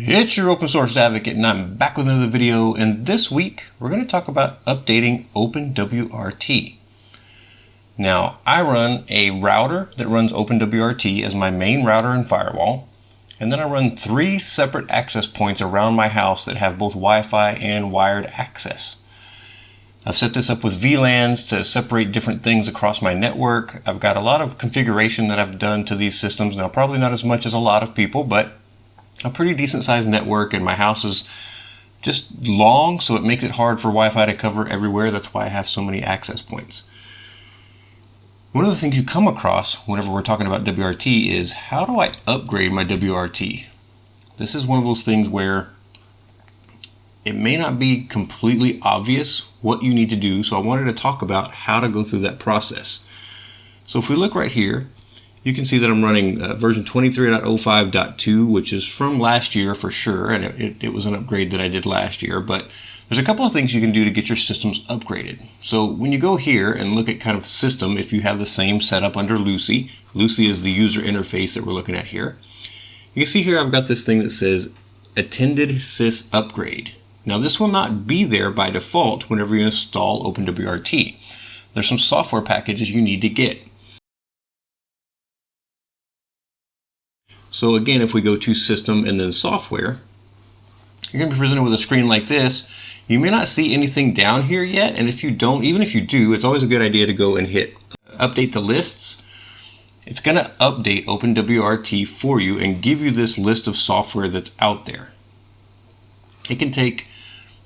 It's your open source advocate, and I'm back with another video, and this week we're going to talk about updating OpenWRT. Now, I run a router that runs OpenWRT as my main router and firewall, and then I run 3 separate access points around my house that have both Wi-Fi and wired access. I've set this up with VLANs to separate different things across my network. I've got a lot of configuration that I've done to these systems. Now, probably not as much as a lot of people, but a pretty decent sized network, and my house is just long, so it makes it hard for Wi-Fi to cover everywhere. That's why I have so many access points. One of the things you come across whenever we're talking about WRT is, how do I upgrade my WRT? This is one of those things where it may not be completely obvious what you need to do, so I wanted to talk about how to go through that process. So if we look right here, you can see that I'm running version 23.05.2, which is from last year for sure, and it was an upgrade that I did last year, but there's a couple of things you can do to get your systems upgraded. So when you go here and look at kind of system, if you have the same setup under Lucy is the user interface that we're looking at here. You can see here I've got this thing that says attended sys upgrade. Now this will not be there by default whenever you install OpenWRT. There's some software packages you need to get. So again, if we go to System and then Software, you're going to be presented with a screen like this. You may not see anything down here yet, and if you don't, even if you do, it's always a good idea to go and hit Update the Lists. It's going to update OpenWRT for you and give you this list of software that's out there. It can take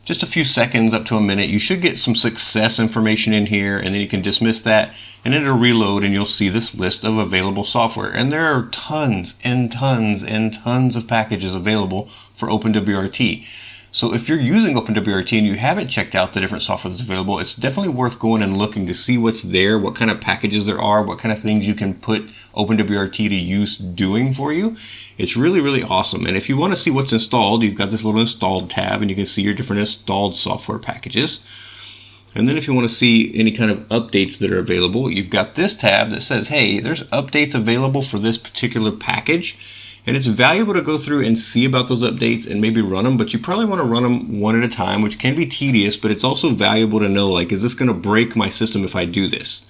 just a few seconds up to a minute. You should get some success information in here, and then you can dismiss that, and it'll reload, and you'll see this list of available software. And there are tons and tons and tons of packages available for OpenWRT. So if you're using OpenWRT and you haven't checked out the different software that's available, it's definitely worth going and looking to see what's there, what kind of packages there are, what kind of things you can put OpenWRT to use doing for you. It's really, really awesome. And if you want to see what's installed, you've got this little installed tab, and you can see your different installed software packages. And then if you want to see any kind of updates that are available, you've got this tab that says, hey, there's updates available for this particular package. And it's valuable to go through and see about those updates and maybe run them, but you probably want to run them one at a time, which can be tedious, but it's also valuable to know, like, is this going to break my system if I do this?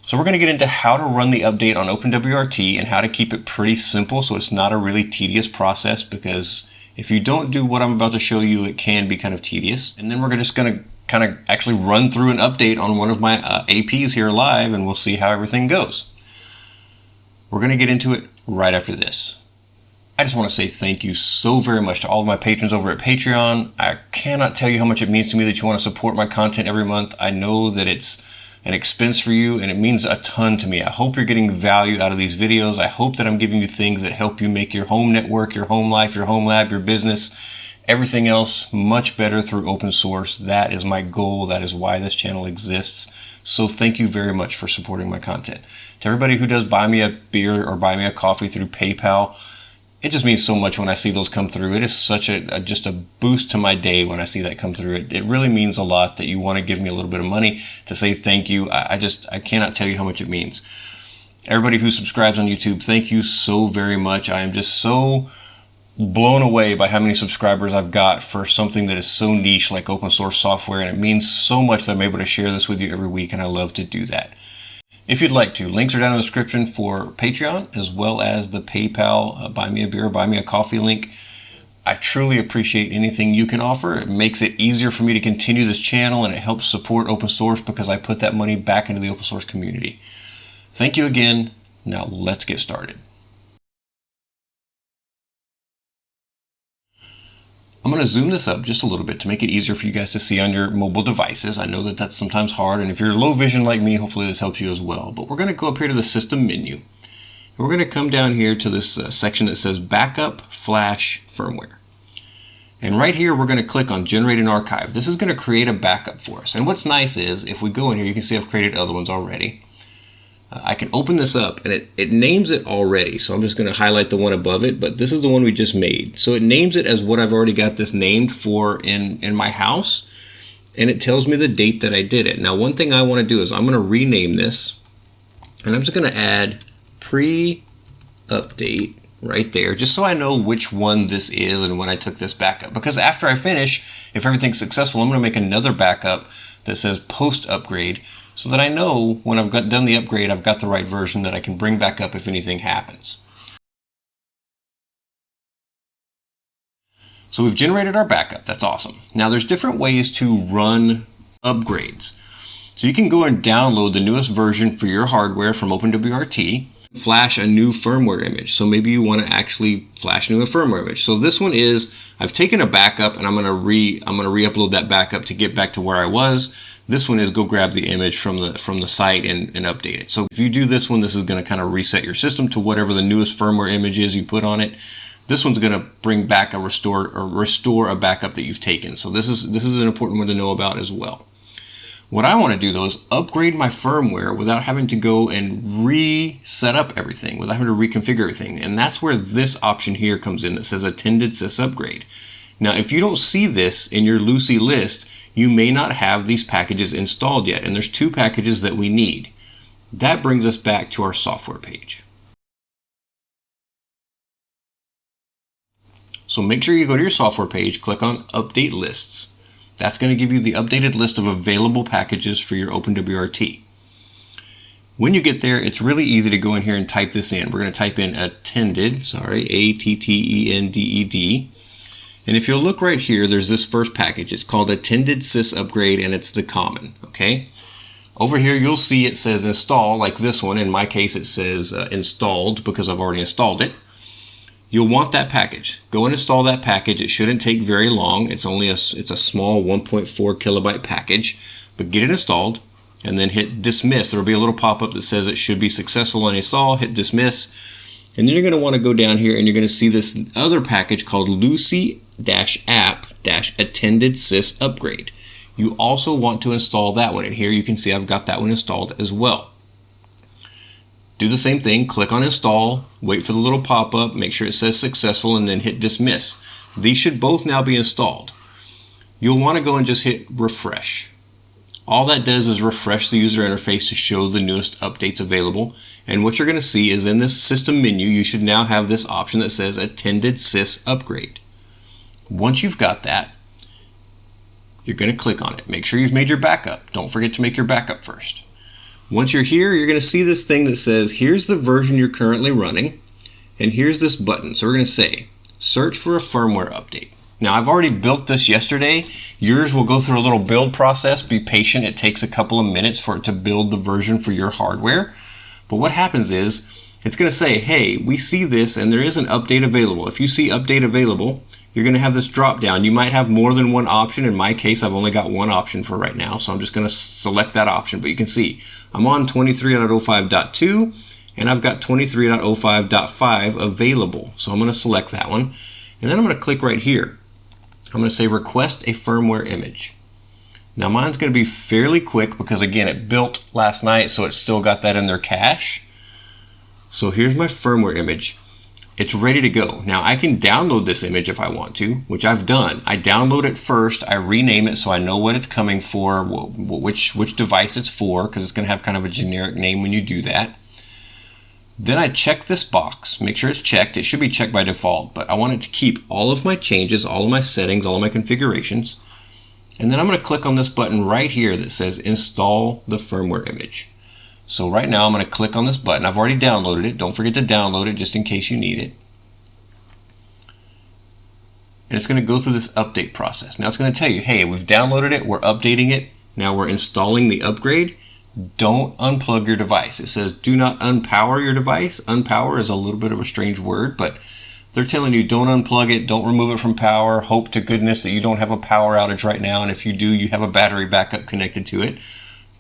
So we're going to get into how to run the update on OpenWRT and how to keep it pretty simple so it's not a really tedious process, because if you don't do what I'm about to show you, it can be kind of tedious. And then we're just going to kind of actually run through an update on one of my APs here live, and we'll see how everything goes. We're going to get into it right after this. I just want to say thank you so very much to all of my patrons over at Patreon. I cannot tell you how much it means to me that you want to support my content every month. I know that it's an expense for you, and it means a ton to me. I hope you're getting value out of these videos. I hope that I'm giving you things that help you make your home network, your home life, your home lab, your business, everything else much better through open source. That is my goal. That is why this channel exists. So thank you very much for supporting my content. To everybody who does buy me a beer or buy me a coffee through PayPal, it just means so much when I see those come through. It is such just a boost to my day when I see that come through. It really means a lot that you want to give me a little bit of money to say thank you. I cannot tell you how much it means. Everybody who subscribes on YouTube, thank you so very much. I am just so blown away by how many subscribers I've got for something that is so niche like open source software, and it means so much that I'm able to share this with you every week, and I love to do that. If you'd like to, links are down in the description for Patreon, as well as the PayPal buy me a beer, buy me a coffee link. I truly appreciate anything you can offer. It makes it easier for me to continue this channel, and it helps support open source because I put that money back into the open source community. Thank you again. Now let's get started. I'm going to zoom this up just a little bit to make it easier for you guys to see on your mobile devices. I know that that's sometimes hard, and if you're low vision like me, hopefully this helps you as well. But we're going to go up here to the system menu, and we're going to come down here to this section that says Backup Flash Firmware. And right here, we're going to click on Generate an Archive. This is going to create a backup for us. And what's nice is, if we go in here, you can see I've created other ones already. I can open this up, and it names it already, so I'm just going to highlight the one above it, but this is the one we just made. So it names it as what I've already got this named for in my house, and it tells me the date that I did it. Now, one thing I want to do is I'm going to rename this, and I'm just going to add pre-update right there, just so I know which one this is and when I took this backup. Because after I finish, if everything's successful, I'm going to make another backup that says post upgrade, so that I know when I've done the upgrade, I've got the right version that I can bring back up if anything happens. So we've generated our backup. That's awesome. Now there's different ways to run upgrades. So you can go and download the newest version for your hardware from OpenWRT, flash a new firmware image. So maybe you want to actually flash a new firmware image. So this one is, I've taken a backup and I'm going to re-upload that backup to get back to where I was. This one is go grab the image from the site and update it. So if you do this one, this is going to kind of reset your system to whatever the newest firmware image is you put on it. This one's going to bring back restore a backup that you've taken. So this is an important one to know about as well. What I want to do though is upgrade my firmware without having to go and reset up everything, without having to reconfigure everything. And that's where this option here comes in that says attended sys upgrade. Now, if you don't see this in your Lucy list, you may not have these packages installed yet. And there's two packages that we need. That brings us back to our software page. So make sure you go to your software page, click on Update Lists. That's going to give you the updated list of available packages for your OpenWRT. When you get there, it's really easy to go in here and type this in. We're going to type in attended, ATTENDED. And if you'll look right here, there's this first package. It's called Attended Sys Upgrade, and it's the common, okay? Over here, you'll see it says install, like this one. In my case, it says installed because I've already installed it. You'll want that package. Go and install that package. It shouldn't take very long. It's a small 1.4 kilobyte package, but get it installed and then hit dismiss. There will be a little pop-up that says it should be successful on install. Hit dismiss. And then you're going to want to go down here and you're going to see this other package called Lucy-app-attended sys upgrade. You also want to install that one. And here you can see I've got that one installed as well. Do the same thing, click on install, wait for the little pop-up, make sure it says successful, and then hit dismiss. These should both now be installed. You'll want to go and just hit refresh. All that does is refresh the user interface to show the newest updates available. And what you're going to see is in this system menu, you should now have this option that says attended sys upgrade. Once you've got that, you're going to click on it. Make sure you've made your backup. Don't forget to make your backup first. Once you're here, you're going to see this thing that says, here's the version you're currently running, and here's this button. So we're going to say, search for a firmware update. Now, I've already built this yesterday. Yours will go through a little build process. Be patient. It takes a couple of minutes for it to build the version for your hardware. But what happens is, it's going to say, hey, we see this, and there is an update available. If you see update available, you're going to have this drop down. You might have more than one option. In my case, I've only got one option for right now, so I'm just going to select that option. But you can see I'm on 23.05.2 and I've got 23.05.5 available. So I'm going to select that one, and then I'm going to click right here. I'm going to say request a firmware image. Now mine's going to be fairly quick because again, it built last night, so it's still got that in their cache. So here's my firmware image. It's ready to go. Now I can download this image if I want to, which I've done. I download it first, I rename it so I know what it's coming for, which device it's for, because it's going to have kind of a generic name when you do that. Then I check this box, make sure it's checked. It should be checked by default, but I want it to keep all of my changes, all of my settings, all of my configurations. And then I'm going to click on this button right here that says install the firmware image. So right now I'm going to click on this button. I've already downloaded it. Don't forget to download it just in case you need it. And it's going to go through this update process. Now it's going to tell you, hey, we've downloaded it, we're updating it, now we're installing the upgrade. Don't unplug your device. It says do not unpower your device. Unpower is a little bit of a strange word, but they're telling you don't unplug it, don't remove it from power. Hope to goodness that you don't have a power outage right now, and if you do, you have a battery backup connected to it.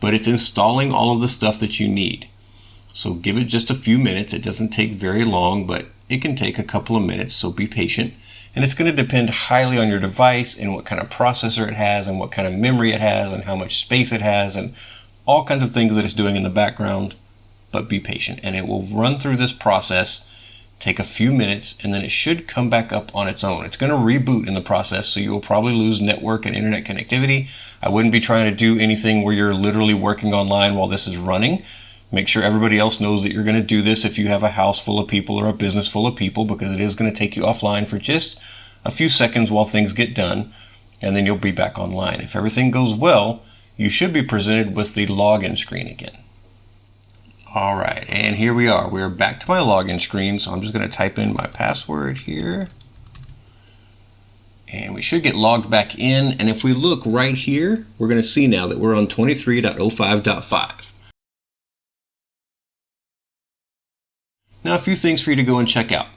But it's installing all of the stuff that you need. So give it just a few minutes. It doesn't take very long, but it can take a couple of minutes, so be patient. And it's going to depend highly on your device and what kind of processor it has and what kind of memory it has and how much space it has and all kinds of things that it's doing in the background. But be patient, and it will run through this process, take a few minutes, and then it should come back up on its own. It's going to reboot in the process, so you will probably lose network and internet connectivity. I wouldn't be trying to do anything where you're literally working online while this is running. Make sure everybody else knows that you're going to do this if you have a house full of people or a business full of people, because it is going to take you offline for just a few seconds while things get done, and then you'll be back online. If everything goes well, you should be presented with the login screen again. All right, and here we are. We're back to my login screen, so I'm just going to type in my password here. And we should get logged back in, and if we look right here, we're going to see now that we're on 23.05.5. Now, a few things for you to go and check out.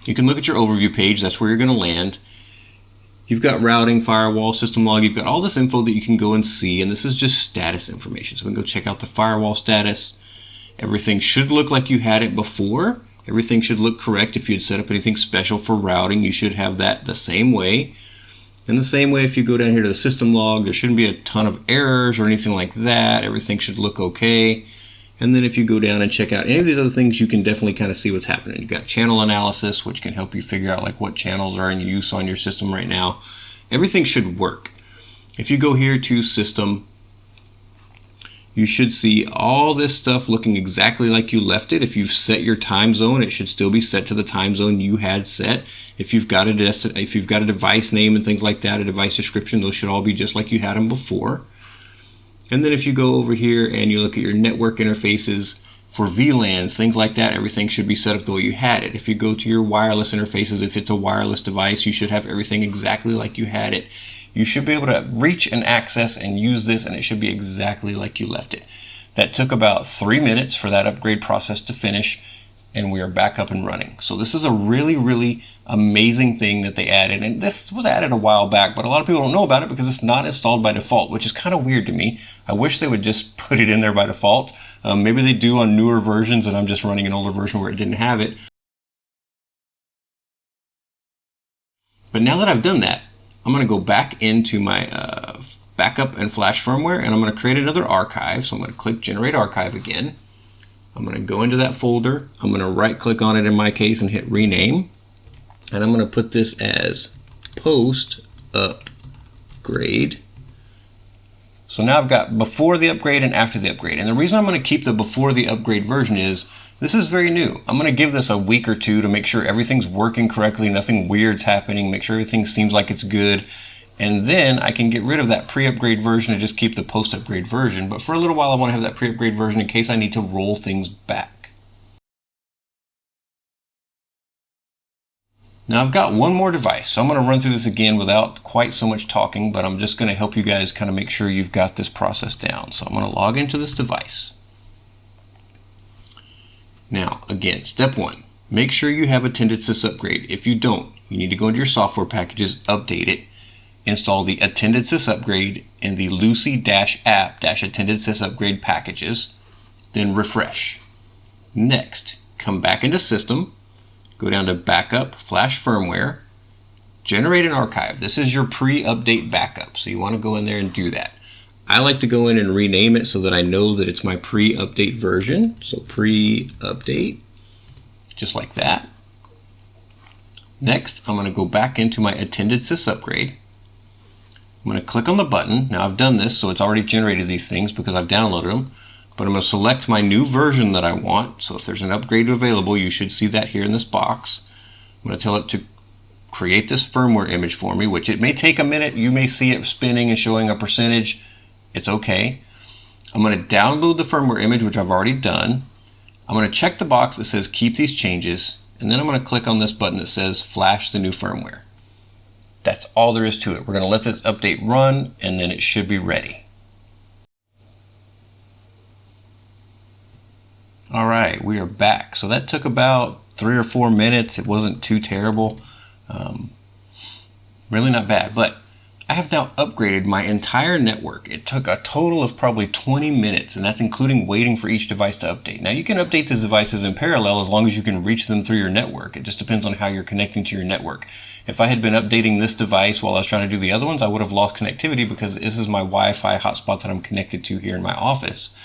You can look at your overview page. That's where you're going to land. You've got routing, firewall, system log. You've got all this info that you can go and see, and this is just status information. So we can go check out the firewall status. Everything should look like you had it before. Everything should look correct. If you had set up anything special for routing, you should have that the same way. In the same way, if you go down here to the system log, there shouldn't be a ton of errors or anything like that. Everything should look okay. And then if you go down and check out any of these other things, you can definitely kind of see what's happening. You've got channel analysis, which can help you figure out like what channels are in use on your system right now. Everything should work. If you go here to system, you should see all this stuff looking exactly like you left it. If you've set your time zone, it should still be set to the time zone you had set. If you've got a device name and things like that, a device description, those should all be just like you had them before. And then if you go over here and you look at your network interfaces for VLANs, things like that, everything should be set up the way you had it. If you go to your wireless interfaces, if it's a wireless device, you should have everything exactly like you had it. You should be able to reach and access and use this, and it should be exactly like you left it. That took about 3 minutes for that upgrade process to finish, and we are back up and running. So this is a really, really amazing thing that they added. And this was added a while back, but a lot of people don't know about it because it's not installed by default, which is kind of weird to me. I wish they would just put it in there by default. Maybe they do on newer versions, and I'm just running an older version where it didn't have it. But now that I've done that, I'm going to go back into my backup and flash firmware, and I'm going to create another archive. So I'm going to click Generate Archive again. I'm going to go into that folder. I'm going to right click on it in my case and hit rename. And I'm going to put this as post upgrade. So now I've got before the upgrade and after the upgrade. And the reason I'm going to keep the before the upgrade version is this is very new. I'm going to give this a week or two to make sure everything's working correctly, nothing weird's happening, make sure everything seems like it's good. And then I can get rid of that pre-upgrade version and just keep the post-upgrade version. But for a little while, I want to have that pre-upgrade version in case I need to roll things back. Now I've got one more device, so I'm going to run through this again without quite so much talking, but I'm just going to help you guys kind of make sure you've got this process down. So I'm going to log into this device. Now, again, step one, make sure you have Attended SysUpgrade. If you don't, you need to go into your software packages, update it, install the Attended SysUpgrade and the Lucy-app-Attended SysUpgrade packages, then refresh. Next, come back into System, go down to Backup, Flash Firmware, generate an archive. This is your pre-update backup, so you want to go in there and do that. I like to go in and rename it so that I know that it's my pre-update version. So pre-update, just like that. Next, I'm going to go back into my Attended SysUpgrade. I'm going to click on the button. Now I've done this, so it's already generated these things because I've downloaded them. But I'm going to select my new version that I want. So if there's an upgrade available, you should see that here in this box. I'm going to tell it to create this firmware image for me, which it may take a minute. You may see it spinning and showing a percentage. It's okay. I'm going to download the firmware image, which I've already done. I'm going to check the box that says keep these changes, and then I'm going to click on this button that says flash the new firmware. That's all there is to it. We're going to let this update run, and then it should be ready. All right, we are back. So that took about 3 or 4 minutes. It wasn't too terrible. Really not bad, but I have now upgraded my entire network. It took a total of probably 20 minutes, and that's including waiting for each device to update. Now you can update these devices in parallel as long as you can reach them through your network. It just depends on how you're connecting to your network. If I had been updating this device while I was trying to do the other ones, I would have lost connectivity because this is my Wi-Fi hotspot that I'm connected to here in my office.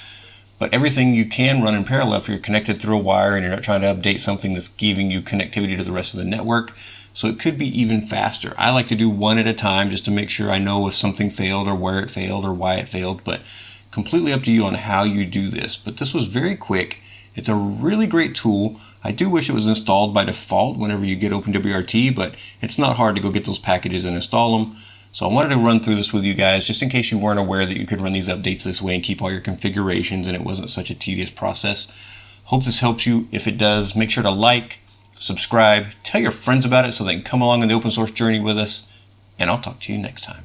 But everything you can run in parallel if you're connected through a wire and you're not trying to update something that's giving you connectivity to the rest of the network. So it could be even faster. I like to do one at a time just to make sure I know if something failed or where it failed or why it failed. But completely up to you on how you do this, but this was very quick. It's a really great tool. I do wish it was installed by default whenever you get OpenWRT, but it's not hard to go get those packages and install them. So I wanted to run through this with you guys just in case you weren't aware that you could run these updates this way and keep all your configurations and it wasn't such a tedious process. Hope this helps you. If it does, make sure to like, subscribe, tell your friends about it so they can come along in the open source journey with us, and I'll talk to you next time.